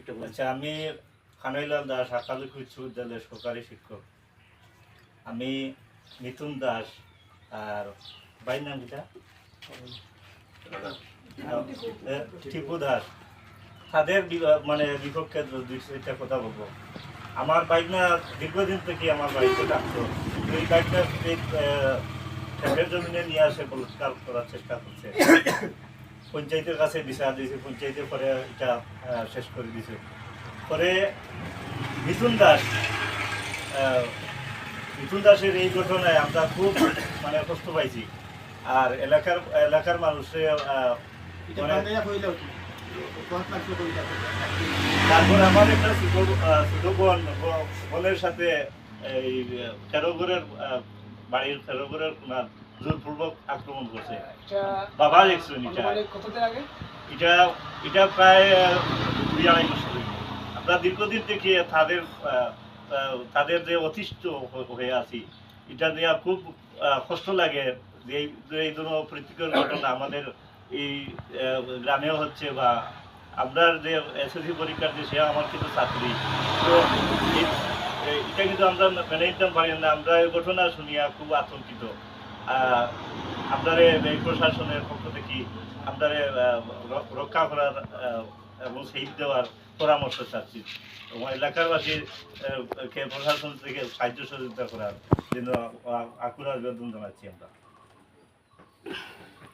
পরিচয়টা বলুন। আচ্ছা, আমি খানইলাল দাস আকালিক উচ্চ বিদ্যালয়ের সহকারী শিক্ষক। আমি মিথুন দাস আর ভাইয়ের নাম কিটা টিপু দাস, তাদের মানে বিপক্ষে দুই চারটা কথা বলবো। আমার বাইকনা দীর্ঘদিন থেকে আমার বাড়িতে থাকতো, এই বাইকটা ট্যাপের জমিনে নিয়ে আসে বলৎকার করার চেষ্টা করছে। পঞ্চায়েতের কাছে বিচার দিয়েছে, পঞ্চায়েতের পরে এটা শেষ করে দিয়েছে। পরে মিথুন দাস মিথুন দাসের এই ঘটনায় আমরা খুব মানে কষ্ট পাইছি। আর এলাকার মানুষের তারপর আমার একটা ছোট বোনের সাথে এই ফেরোগরের বাড়ির ফেরোগরের জোরপূর্বক আক্রমণ করছে। বাবা দেখছেন এটা এটা প্রায় 2-2.5 বছর। আমরা দীর্ঘদিন থেকে তাদের যে অতিষ্ঠ হয়ে আছি, এটা নিয়ে খুব কষ্ট লাগে যে এই ধরনের প্রীতিকর ঘটনা আমাদের এই গ্রামেও হচ্ছে। বা আমরা যে এসএসসি পরীক্ষার যে সে আমার কিন্তু ছাত্রী, তো এটা কিন্তু আমরা মেনে নিতে পারি না। আমরা এই ঘটনা শুনিয়া খুব আতঙ্কিত। আপনার এই প্রশাসনের পক্ষ থেকে আপনার রক্ষা করার এবং সেই দেওয়ার পরামর্শ চাচ্ছি। এবং এলাকাবাসীর প্রশাসন থেকে সাহায্য সহযোগিতা করার জন্য আকুল আবেদন জানাচ্ছি আমরা।